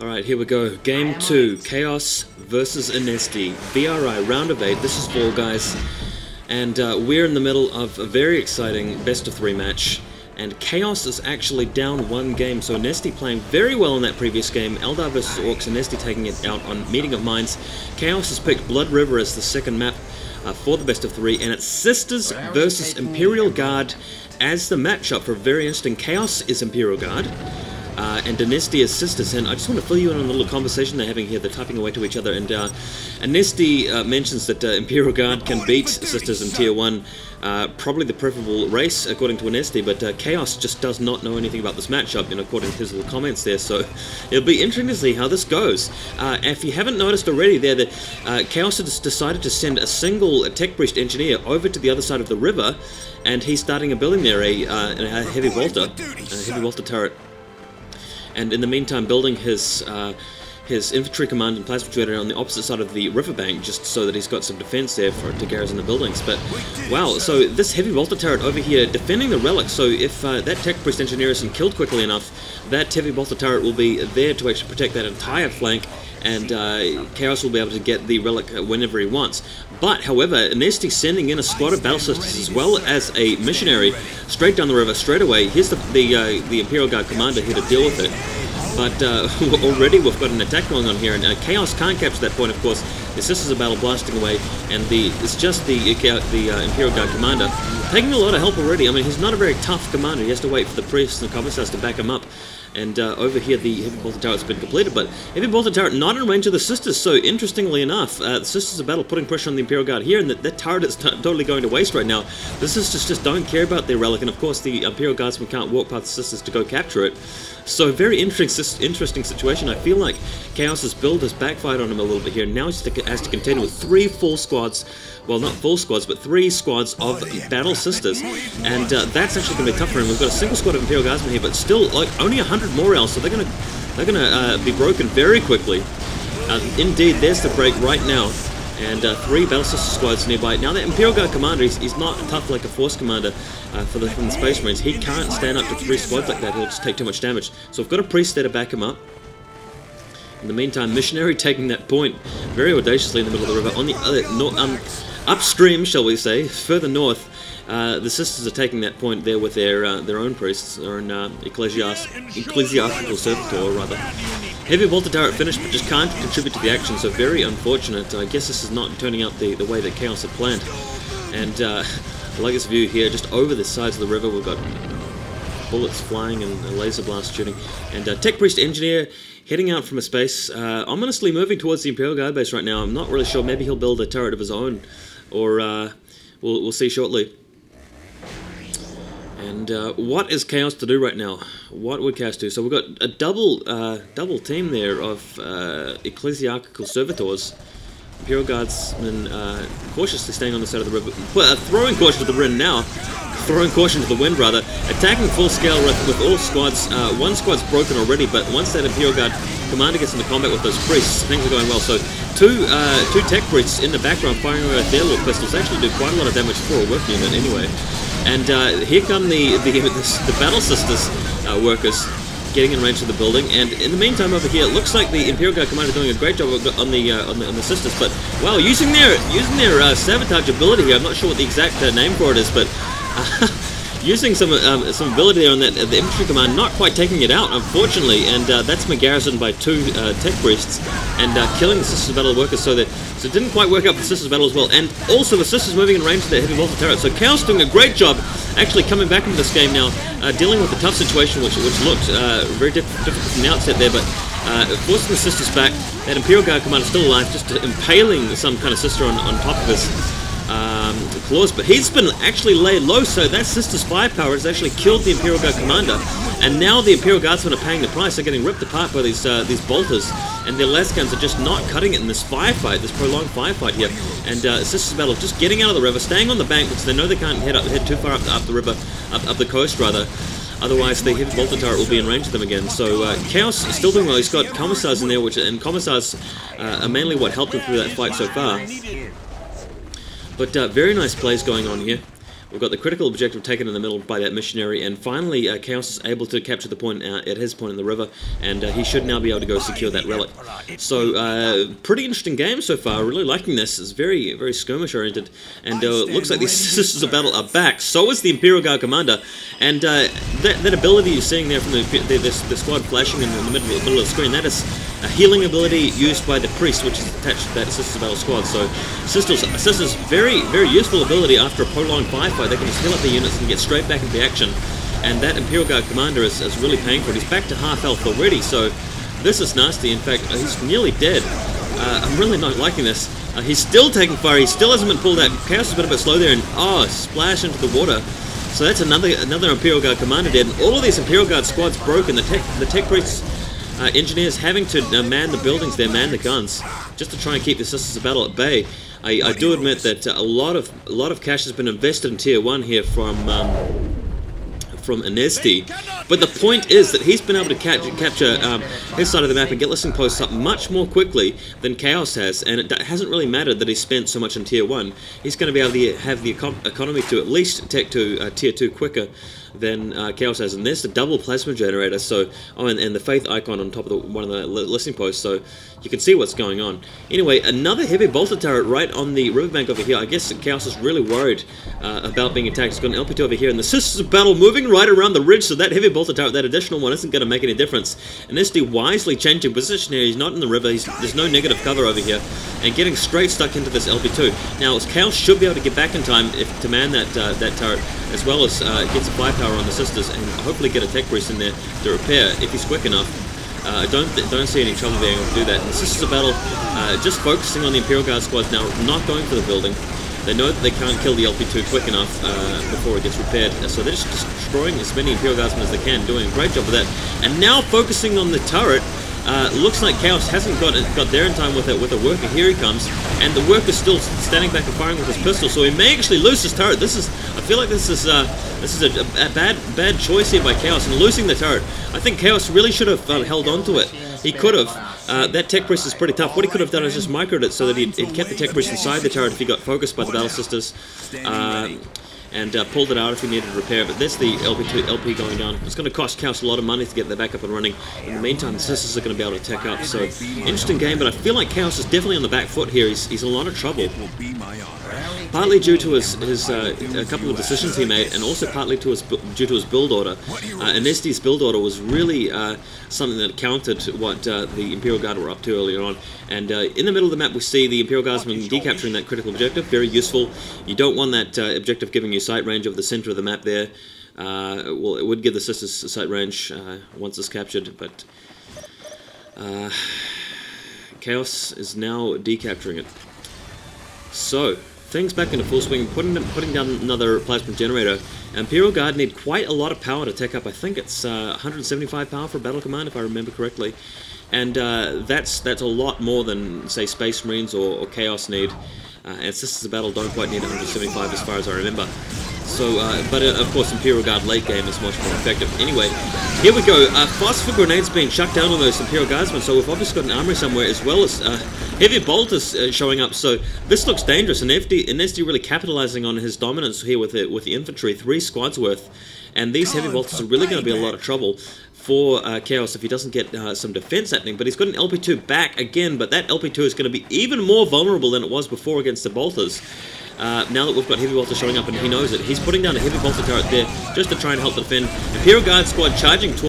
Alright, here we go. Game 2. Chaos versus Anezti. VRI, round of 8. This is Fall Guys. And we're in the middle of a very exciting best-of-3 match. And Chaos is actually down 1 game, so Anezti playing very well in that previous game. Eldar versus Orcs, Anezti taking it out on Meeting of Minds. Chaos has picked Blood River as the second map for the best-of-3, and it's Sisters versus Imperial Guard as the matchup for a very interesting. Chaos is Imperial Guard. And Anezti is Sisters, and I just want to fill you in on a little conversation they're having here. They're typing away to each other, and Anezti mentions that Imperial Guard can beat Sisters in Tier 1, probably the preferable race, according to Anezti, but Chaos just does not know anything about this matchup, according to his little comments there, so it'll be interesting to see how this goes. If you haven't noticed already there, that Chaos has decided to send a single Tech Priest Engineer over to the other side of the river, and he's starting a building there, a heavy Volta turret. And in the meantime, building his infantry command and plasma generator on the opposite side of the riverbank, just so that he's got some defense there to garrison the buildings. But wow, so this heavy Volta turret over here defending the relic. So if that Tech Priest Engineer isn't killed quickly enough, that heavy Volta turret will be there to actually protect that entire flank, and Chaos will be able to get the relic whenever he wants. But, however, Anezti sending in a squad of battle sisters as well as a missionary straight down the river, straight away. Here's the Imperial Guard commander here to deal with it. But already we've got an attack going on here, and Chaos can't capture that point, of course. The Sisters of Battle blasting away, and it's just the Imperial Guard commander taking a lot of help already. I mean, he's not a very tough commander. He has to wait for the priests and the commissars to back him up. And over here, the heavy Volta turret's been completed, but heavy Volta turret not in range of the Sisters. So interestingly enough, the Sisters of Battle putting pressure on the Imperial Guard here, and that turret is totally going to waste right now. The Sisters just don't care about their relic, and of course the Imperial Guardsmen can't walk past the Sisters to go capture it. So very interesting situation. I feel like Chaos's build has backfired on him a little bit here. Now he has to contend with 3 full squads. Well, not full squads, but 3 squads of Battle Sisters, and that's actually going to be tough for him. We've got a single squad of Imperial Guardsmen here, but still, like, only 100 morale, so they're gonna be broken very quickly. Indeed, there's the break right now, and 3 Battle Sister squads nearby. Now, that Imperial Guard commander, he's not tough like a Force commander from the Space Marines. He can't stand up to 3 squads like that. He'll just take too much damage. So we've got a priest there to back him up. In the meantime, missionary taking that point very audaciously in the middle of the river. On the other upstream, shall we say, further north, the Sisters are taking that point there with their own priests, their own ecclesiastical servitor, rather. Heavy Volta turret finished, but just can't contribute to the action, so very unfortunate. I guess this is not turning out the way that Chaos had planned. And I like this view here, just over the sides of the river. We've got bullets flying and a laser blast shooting. And Tech Priest Engineer heading out from a space, ominously moving towards the Imperial Guard base right now. I'm not really sure. Maybe he'll build a turret of his own, or we'll see shortly. And what is Chaos to do right now? What would Chaos do? So we've got a double team there of ecclesiastical servitors. Imperial Guardsmen cautiously staying on the side of the river, throwing caution to the wind now. Throwing caution to the wind, rather. Attacking full scale with all squads. 1 squad's broken already, but once that Imperial Guard commander gets into combat with those priests, things are going well. So two Tech Priests in the background firing away with their little pistols actually do quite a lot of damage for a work unit anyway. And here come the Battle Sisters workers getting in range of the building, and in the meantime over here, it looks like the Imperial Guard commander doing a great job on the Sisters, but wow, using their sabotage ability here. I'm not sure what the exact name for it is, but using some ability there on that the infantry command, not quite taking it out, unfortunately, and that's been garrisoned by 2 Tech Priests, and killing the Sisters of Battle workers, so it didn't quite work out for the Sisters of Battle as well, and also the Sisters moving in range of their heavy Volta turret. So Chaos doing a great job actually coming back into this game now, dealing with the tough situation which looked very difficult from the outset there, but forcing the Sisters back. That Imperial Guard commander still alive, just impaling some kind of Sister on top of his claws, but he's been actually laid low, so that Sister's firepower has actually killed the Imperial Guard commander, and now the Imperial Guardsmen are paying the price. They're getting ripped apart by these bolters, and their lasguns are just not cutting it in this firefight, this prolonged firefight here. And Sisters of Battle just getting out of the river, staying on the bank because they know they can't head too far up the river, up the coast rather. Otherwise, the heavy Volta turret will be in range of them again. So Chaos is still doing well. He's got commissars in there, and commissars are mainly what helped him through that fight so far. But very nice plays going on here. We've got the critical objective taken in the middle by that missionary, and finally Chaos is able to capture the point at his point in the river, and he should now be able to go secure that relic. So, pretty interesting game so far. Really liking this. It's very, very skirmish oriented, and looks like these Sisters of Battle are back. So is the Imperial Guard Commander, and that ability you're seeing there from the squad flashing in the middle of the screen, that is a healing ability used by the priest, which is attached to that Sisters of Battle squad. So Sisters, very, very useful ability after a prolonged firefight. They can just heal up the units and get straight back into action. And that Imperial Guard Commander is really paying for it. He's back to half health already, so this is nasty. In fact, he's nearly dead. I'm really not liking this. He's still taking fire. He still hasn't been pulled out. Chaos has been a bit slow there, and splash into the water. So that's another Imperial Guard Commander dead. And all of these Imperial Guard squads broken. The tech priests, engineers having to man the buildings there, man the guns, just to try and keep the Sisters of Battle at bay. I do admit that a lot of cash has been invested in Tier 1 here from Anezti, but the point is that he's been able to capture his side of the map and get listening posts up much more quickly than Chaos has, and it hasn't really mattered that he's spent so much in Tier 1. He's going to be able to have the economy to at least tech to Tier 2 quicker than Chaos has, and there's the double plasma generator. So, and the faith icon on top of one of the listening posts, so you can see what's going on. Anyway, another heavy bolter turret right on the riverbank over here. I guess Chaos is really worried about being attacked. He's got an LP2 over here, and the Sisters of Battle moving right around the ridge, so that heavy bolter turret, that additional one, isn't going to make any difference. And Anezti wisely changing position here. He's not in the river. There's no negative cover over here, and getting straight stuck into this LP2. Now, Chaos should be able to get back in time to man that turret, as well as get some firepower on the Sisters, and hopefully get a tech priest in there to repair if he's quick enough. I don't see any trouble being able to do that. And the Sisters of Battle just focusing on the Imperial Guard squads now, not going for the building. They know that they can't kill the LP2 quick enough before it gets repaired, so they're just destroying as many Imperial Guardsmen as they can, doing a great job of that. And now focusing on the turret. Looks like Chaos hasn't got there in time with a worker. Here he comes, and the worker's still standing back and firing with his pistol, so he may actually lose his turret. I feel like this is a bad choice here by Chaos, and losing the turret. I think Chaos really should have held on to it. He could have. That tech priest is pretty tough. What he could have done is just microed it so that he'd kept the tech priest inside the turret if he got focused by the Battle Sisters. And pulled it out if he needed to repair. But there's the LP going down. It's going to cost Chaos a lot of money to get that back up and running. In the meantime, the Sisters are going to be able to tech up. So, interesting game, but I feel like Chaos is definitely on the back foot here. He's in a lot of trouble. Partly due to his a couple of decisions he made, and also partly due to his build order. Anezti's build order was really something that countered what the Imperial Guard were up to earlier on. And in the middle of the map, we see the Imperial Guardsmen decapturing that critical objective. Very useful. You don't want that objective giving you sight range of the center of the map there. Well, it would give the Sisters sight range once it's captured, but Chaos is now decapturing it. So, things back into full swing, putting down another plasma generator. Imperial Guard need quite a lot of power to tech up. I think it's 175 power for Battle Command, if I remember correctly. And that's a lot more than, say, Space Marines or Chaos need. And Sisters of Battle don't quite need 175 as far as I remember. So, but of course, Imperial Guard late game is much more effective. Anyway, here we go. Phosphor grenades being chucked down on those Imperial Guardsmen, so we've obviously got an armory somewhere, as well as heavy bolters showing up. So this looks dangerous. And Anezti really capitalizing on his dominance here with the infantry, 3 squads worth. And these heavy bolters are really going to be a lot of trouble for Chaos if he doesn't get some defense happening. But he's got an LP2 back again, but that LP2 is going to be even more vulnerable than it was before against the bolters. Now that we've got heavy bolter showing up and he knows it, he's putting down a heavy bolter turret there just to try and help defend. Imperial Guard squad charging towards